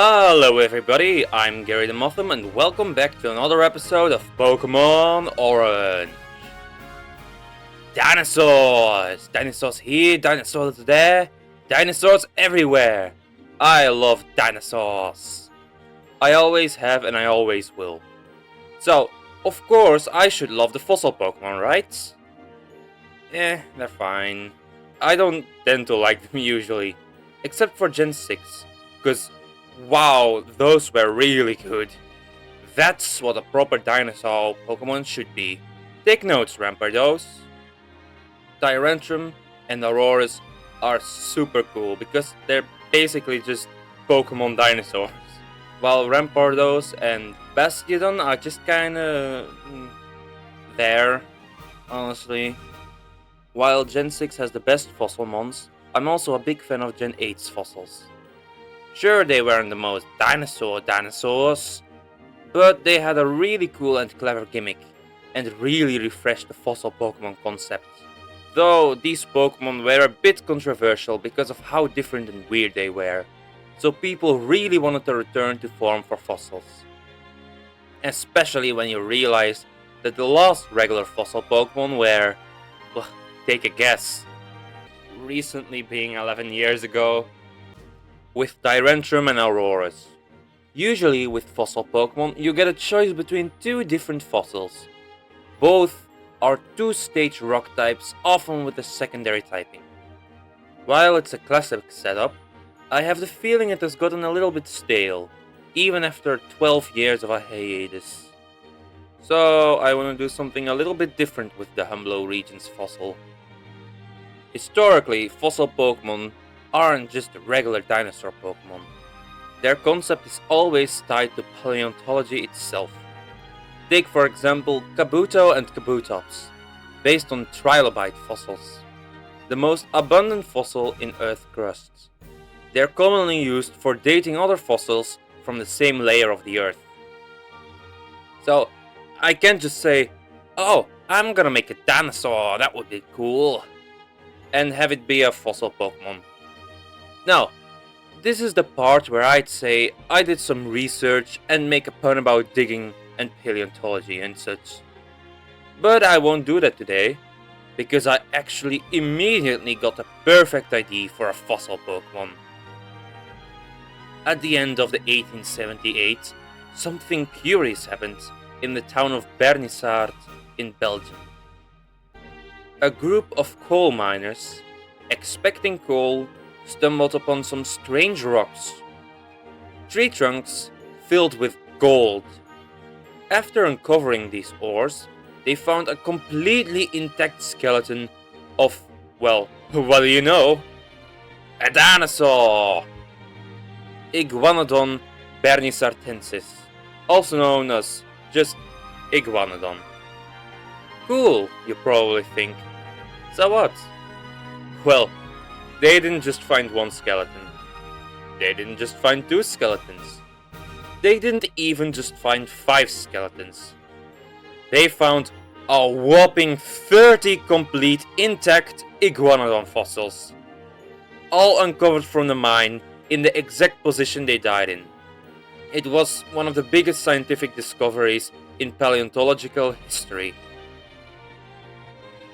Hello everybody, I'm Gary the Motham and welcome back to another episode of Pokemon Orange. Dinosaurs! Dinosaurs here, dinosaurs there, dinosaurs everywhere. I love dinosaurs. I always have and I always will. So, of course I should love the fossil Pokemon, right? They're fine. I don't tend to like them usually, except for Gen 6, because wow, those were really good. That's what a proper dinosaur Pokemon should be. Take notes, Rampardos. Tyrantrum and ORAS are super cool because they're basically just Pokemon dinosaurs. While Rampardos and Bastiodon are just kinda there, honestly. While Gen 6 has the best fossil mons, I'm also a big fan of Gen 8's fossils. Sure, they weren't the most dinosaurs, but they had a really cool and clever gimmick, and really refreshed the fossil Pokemon concept. Though these Pokemon were a bit controversial because of how different and weird they were, so people really wanted to return to form for fossils. Especially when you realize that the last regular fossil Pokemon were, well, take a guess, recently being 11 years ago, with Tyrantrum and ORAS. Usually with fossil Pokemon you get a choice between two different fossils. Both are two-stage rock types, often with a secondary typing. While it's a classic setup, I have the feeling it has gotten a little bit stale, even after 12 years of a hiatus. So I want to do something a little bit different with the Humblow region's fossil. Historically, fossil Pokemon aren't just regular dinosaur Pokemon. Their concept is always tied to paleontology itself. Take for example Kabuto and Kabutops, based on trilobite fossils, the most abundant fossil in Earth crusts. They are commonly used for dating other fossils from the same layer of the Earth. So I can't just say, oh, I'm gonna make a dinosaur, that would be cool, and have it be a fossil Pokemon. Now, this is the part where I'd say I did some research and make a pun about digging and paleontology and such. But I won't do that today, because I actually immediately got a perfect idea for a fossil Pokemon. At the end of the 1878, something curious happened in the town of Bernissart in Belgium. A group of coal miners, expecting coal, stumbled upon some strange rocks. Tree trunks filled with gold. After uncovering these ores, they found a completely intact skeleton of, well, what do you know? A dinosaur! Iguanodon bernissartensis, also known as just Iguanodon. Cool, you probably think. So what? Well, they didn't just find one skeleton. They didn't just find two skeletons. They didn't even just find 5 skeletons. They found a whopping 30 complete intact Iguanodon fossils. All uncovered from the mine in the exact position they died in. It was one of the biggest scientific discoveries in paleontological history.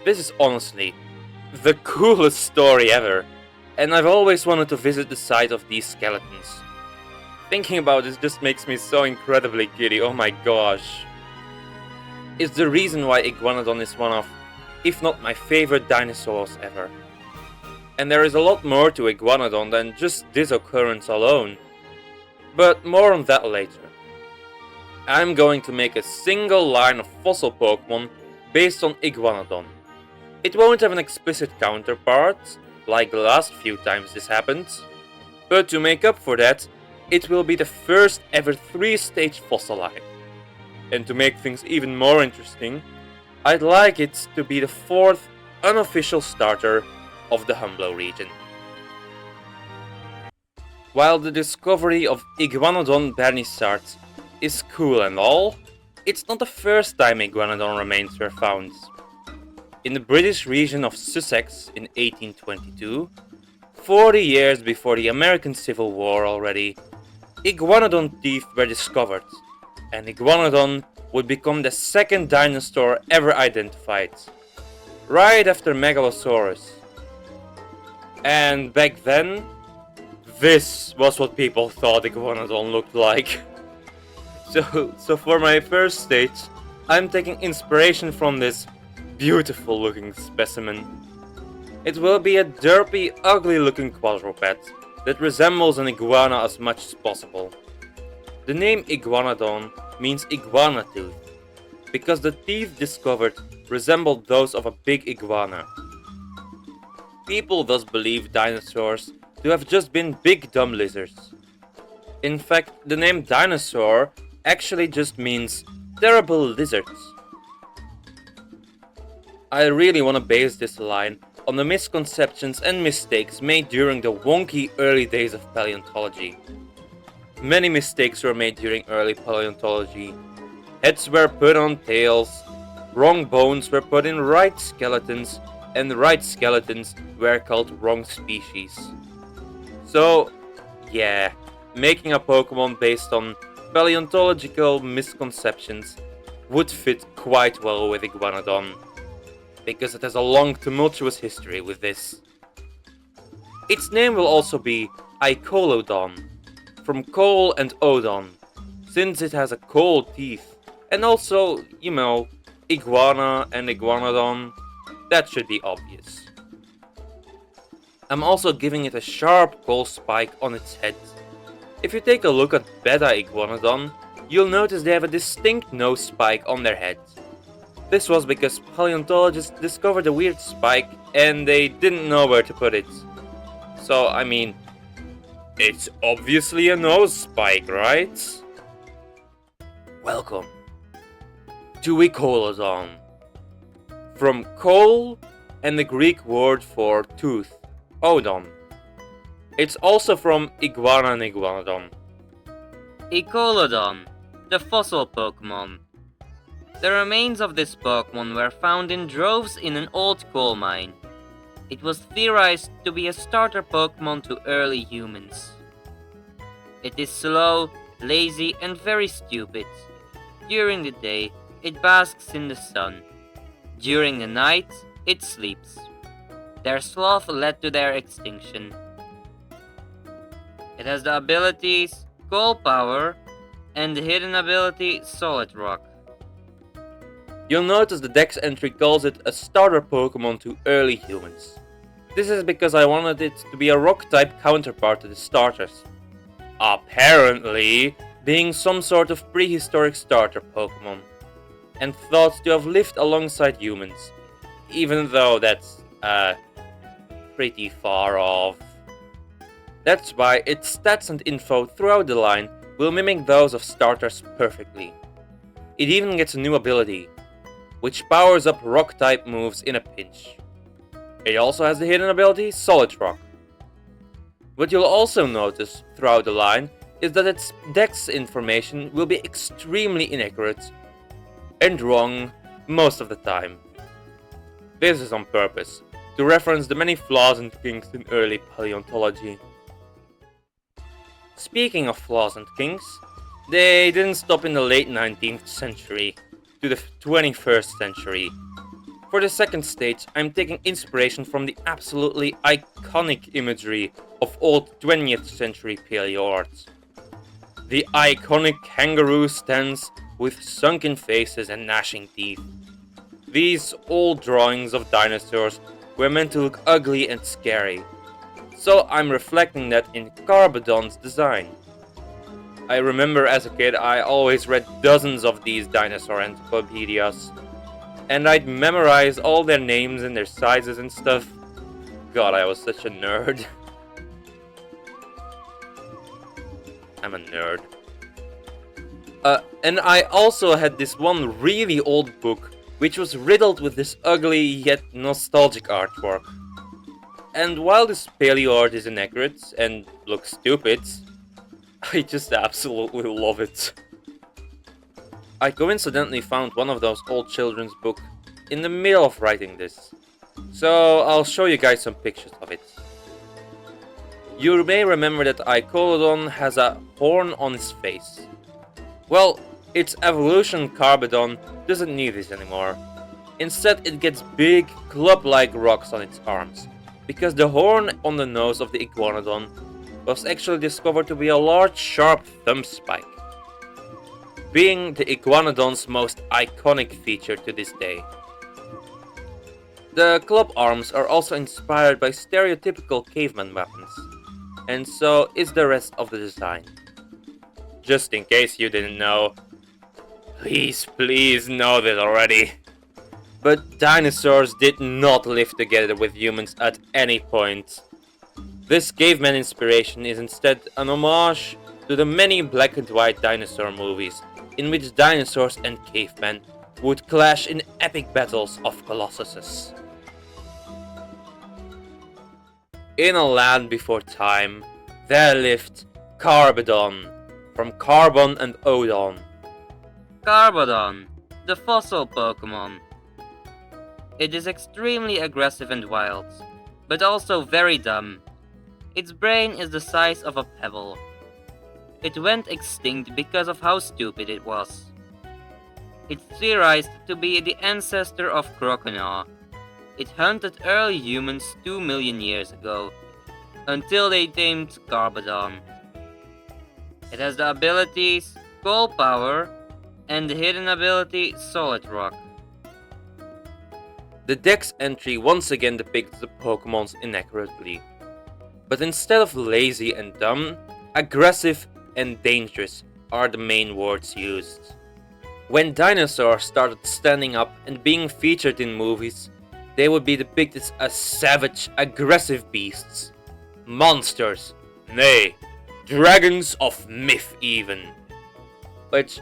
This is honestly the coolest story ever, and I've always wanted to visit the site of these skeletons. Thinking about this just makes me so incredibly giddy, oh my gosh. It's the reason why Iguanodon is one of, if not my favorite dinosaurs ever. And there is a lot more to Iguanodon than just this occurrence alone. But more on that later. I'm going to make a single line of fossil Pokemon based on Iguanodon. It won't have an explicit counterpart, like the last few times this happened, but to make up for that, it will be the first ever 3-stage fossil line. And to make things even more interesting, I'd like it to be the 4th unofficial starter of the Humblow region. While the discovery of Iguanodon bernissart is cool and all, it's not the first time Iguanodon remains were found. In the British region of Sussex in 1822, 40 years before the American Civil War already, Iguanodon teeth were discovered, and Iguanodon would become the second dinosaur ever identified, right after Megalosaurus. And back then, this was what people thought Iguanodon looked like. So for my first stage, I'm taking inspiration from this beautiful looking specimen. It will be a derpy, ugly looking quadruped that resembles an iguana as much as possible. The name Iguanodon means iguana tooth, because the teeth discovered resembled those of a big iguana. People thus believe dinosaurs to have just been big dumb lizards. In fact, the name dinosaur actually just means terrible lizards. I really want to base this line on the misconceptions and mistakes made during the wonky early days of paleontology. Many mistakes were made during early paleontology. Heads were put on tails, wrong bones were put in right skeletons, and right skeletons were called wrong species. So, yeah, making a Pokemon based on paleontological misconceptions would fit quite well with Iguanodon, because it has a long tumultuous history with this. Its name will also be Icoalodon, from coal and odon, since it has a coal teeth, and also, you know, iguana and Iguanodon, that should be obvious. I'm also giving it a sharp coal spike on its head. If you take a look at Beta Iguanodon, you'll notice they have a distinct nose spike on their head. This was because paleontologists discovered a weird spike and they didn't know where to put it. So, I mean, it's obviously a nose spike, right? Welcome to Icoalodon. From coal and the Greek word for tooth, odon. It's also from iguana and Iguanodon. Icoalodon, the fossil Pokemon. The remains of this Pokemon were found in droves in an old coal mine. It was theorized to be a starter Pokemon to early humans. It is slow, lazy, and very stupid. During the day, it basks in the sun. During the night, it sleeps. Their sloth led to their extinction. It has the abilities Coal Power and the hidden ability Solid Rock. You'll notice the Dex entry calls it a starter Pokemon to early humans. This is because I wanted it to be a rock-type counterpart to the starters. Apparently, being some sort of prehistoric starter Pokemon, and thought to have lived alongside humans, even though that's, pretty far off. That's why its stats and info throughout the line will mimic those of starters perfectly. It even gets a new ability, which powers up rock-type moves in a pinch. It also has the hidden ability Solid Rock. What you'll also notice throughout the line is that its Dex information will be extremely inaccurate and wrong most of the time. This is on purpose, to reference the many flaws and kinks in early paleontology. Speaking of flaws and kinks, they didn't stop in the late 19th century to the 21st century. For the second stage, I'm taking inspiration from the absolutely iconic imagery of old 20th century paleo art. The iconic kangaroo stance with sunken faces and gnashing teeth. These old drawings of dinosaurs were meant to look ugly and scary, so I'm reflecting that in Carbodon's design. I remember as a kid I always read dozens of these dinosaur encyclopedias, and I'd memorize all their names and their sizes and stuff. God, I was such a nerd. I'm a nerd. And I also had this one really old book, which was riddled with this ugly yet nostalgic artwork. And while this paleo art is inaccurate and looks stupid, I just absolutely love it. I coincidentally found one of those old children's books in the middle of writing this, so I'll show you guys some pictures of it. You may remember that Icoalodon has a horn on its face. Well, its evolution Carbodon doesn't need this anymore. Instead, it gets big, club-like rocks on its arms, because the horn on the nose of the Iguanodon was actually discovered to be a large, sharp thumb spike, being the Iguanodon's most iconic feature to this day. The club arms are also inspired by stereotypical caveman weapons, and so is the rest of the design. Just in case you didn't know, please know this already. But dinosaurs did not live together with humans at any point. This caveman inspiration is instead an homage to the many black and white dinosaur movies, in which dinosaurs and cavemen would clash in epic battles of colossuses. In a land before time, there lived Carbodon, from Carbon and Odon. Carbodon, the fossil Pokemon. It is extremely aggressive and wild, but also very dumb. Its brain is the size of a pebble. It went extinct because of how stupid it was. It's theorized to be the ancestor of Croconaw. It hunted early humans 2 million years ago, until they tamed Carbodon. It has the abilities Coal Power and the hidden ability Solid Rock. The Dex entry once again depicts the Pokémons inaccurately, but instead of lazy and dumb, aggressive and dangerous are the main words used. When dinosaurs started standing up and being featured in movies, they would be depicted as savage, aggressive beasts, monsters, nay, dragons of myth even. Which,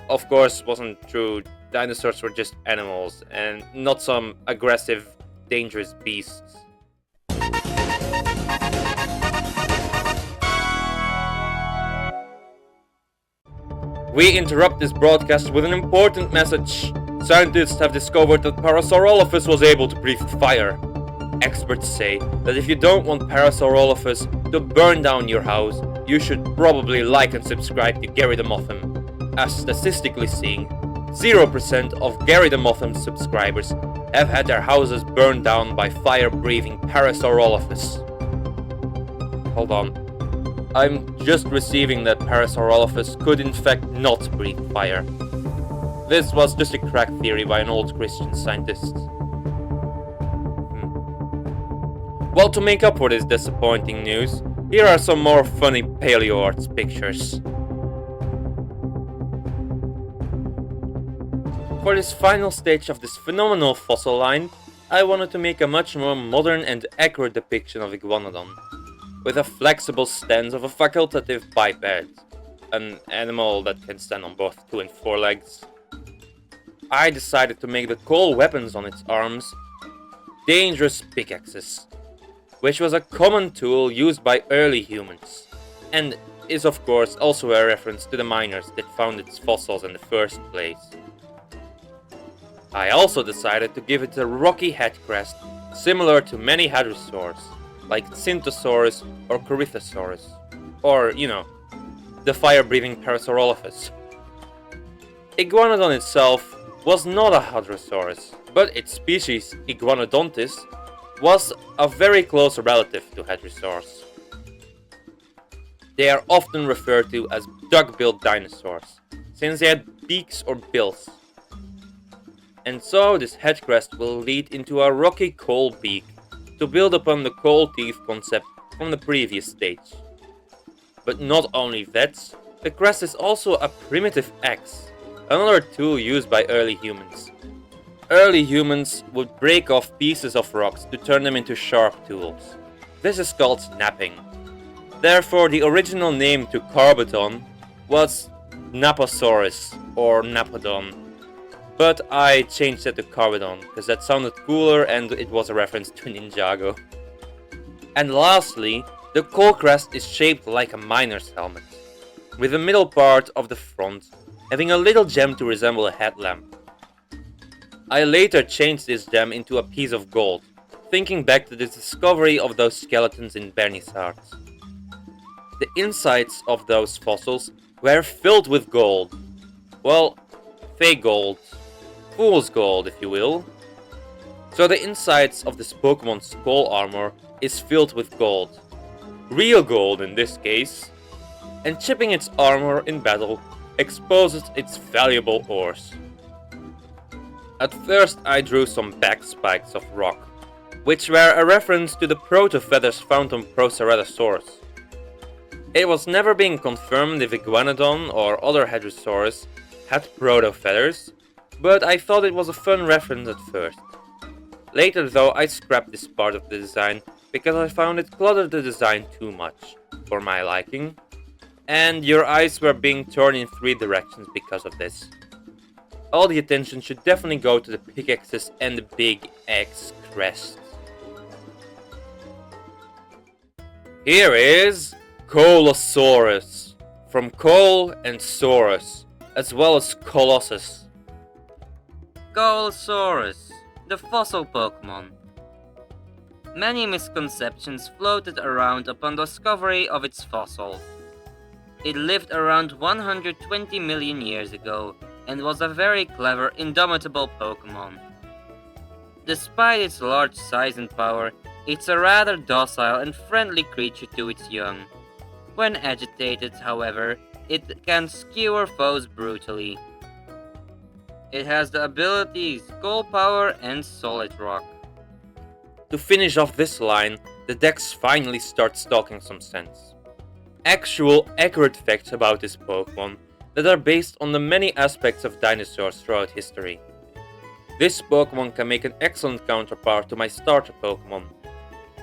of course, wasn't true. Dinosaurs were just animals, and not some aggressive, dangerous beasts. We interrupt this broadcast with an important message. Scientists have discovered that parasaurolophus was able to breathe fire. Experts say that if you don't want parasaurolophus to burn down your house, you should probably like and subscribe to Gary the Motham, as statistically seeing, 0% of Gary the Motham subscribers have had their houses burned down by fire-breathing parasaurolophus. Hold on. I'm just receiving that parasaurolophus could in fact not breathe fire. This was just a crack theory by an old Christian scientist. Well, to make up for this disappointing news, here are some more funny paleoarts pictures. For this final stage of this phenomenal fossil line, I wanted to make a much more modern and accurate depiction of Iguanodon, with a flexible stance of a facultative biped, an animal that can stand on both 2 and 4 legs. I decided to make the coal weapons on its arms dangerous pickaxes, which was a common tool used by early humans, and is of course also a reference to the miners that found its fossils in the first place. I also decided to give it a rocky head crest similar to many hadrosaurs, like Syntosaurus or Corythosaurus, or, you know, the fire-breathing parasaurolophus. Iguanodon itself was not a hadrosaurus, but its species, Iguanodontis, was a very close relative to hadrosaurs. They are often referred to as duck-billed dinosaurs, since they had beaks or bills. And so this head crest will lead into a rocky coal beak to build upon the coal teeth concept from the previous stage. But not only that, the crest is also a primitive axe, another tool used by early humans. Early humans would break off pieces of rocks to turn them into sharp tools. This is called snapping. Therefore, the original name to Carbodon was Naposaurus or Napodon. But I changed it to Carbodon, because that sounded cooler and it was a reference to Ninjago. And lastly, the coal crest is shaped like a miner's helmet, with the middle part of the front having a little gem to resemble a headlamp. I later changed this gem into a piece of gold, thinking back to the discovery of those skeletons in Bernissart. the insides of those fossils were filled with gold. Well, fake gold. Fool's gold, if you will. So the insides of this Pokemon's skull armor is filled with gold. Real gold in this case. And chipping its armor in battle exposes its valuable ores. At first I drew some back spikes of rock, which were a reference to the proto-feathers found on Parasaurolophus. It was never being confirmed if Iguanodon or other Hadrosaurus had proto-feathers, but I thought it was a fun reference at first. Later though I scrapped this part of the design because I found it cluttered the design too much, for my liking, and your eyes were being turned in 3 directions because of this. All the attention should definitely go to the pickaxes and the big X crests. Here is Coalosaurus, from Coal and Saurus, as well as Colossus. Coalosaurus, the fossil Pokemon. Many misconceptions floated around upon discovery of its fossil. It lived around 120 million years ago and was a very clever, indomitable Pokemon. Despite its large size and power, it's a rather docile and friendly creature to its young. When agitated, however, it can skewer foes brutally. It has the abilities Skull Power and Solid Rock. To finish off this line, the Dex finally starts talking some sense. Actual, accurate facts about this Pokemon that are based on the many aspects of dinosaurs throughout history. This Pokemon can make an excellent counterpart to my starter Pokemon.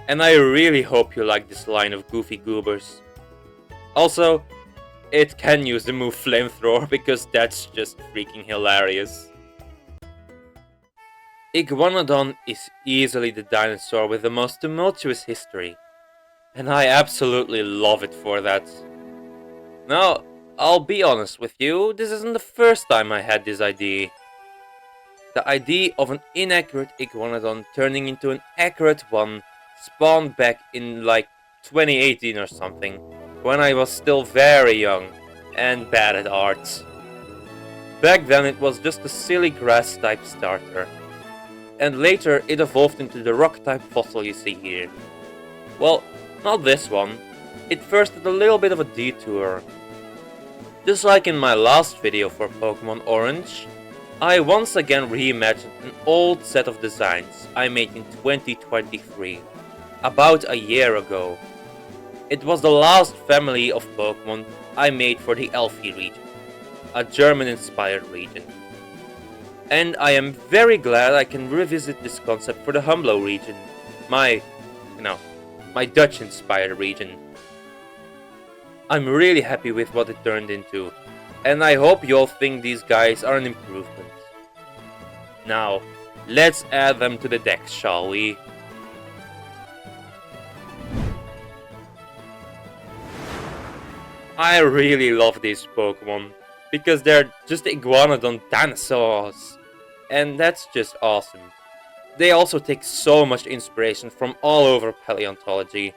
And I really hope you like this line of goofy goobers. Also, it can use the move Flamethrower because that's just freaking hilarious. Iguanodon is easily the dinosaur with the most tumultuous history. And I absolutely love it for that. Now, I'll be honest with you, this isn't the first time I had this idea. The idea of an inaccurate Iguanodon turning into an accurate one spawned back in like 2018 or something, when I was still very young and bad at art. Back then it was just a silly grass type starter, and later it evolved into the rock type fossil you see here. Well, not this one, it first had a little bit of a detour. Just like in my last video for Pokemon Orange, I once again reimagined an old set of designs I made in 2023, about a year ago. It was the last family of Pokemon I made for the Elfie region, a German-inspired region. And I am very glad I can revisit this concept for the Humblow region, my Dutch-inspired region. I'm really happy with what it turned into, and I hope you all think these guys are an improvement. Now, let's add them to the deck, shall we? I really love these Pokemon, because they're just Iguanodon dinosaurs, and that's just awesome. They also take so much inspiration from all over paleontology,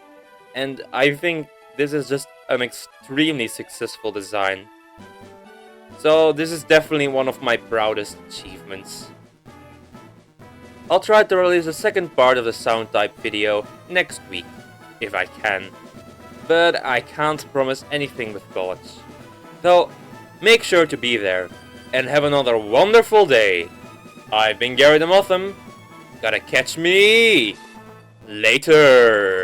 and I think this is just an extremely successful design. So this is definitely one of my proudest achievements. I'll try to release a second part of the sound type video next week, if I can. But I can't promise anything with college. So, make sure to be there, and have another wonderful day. I've been Gary the Motham. Gotta catch me later.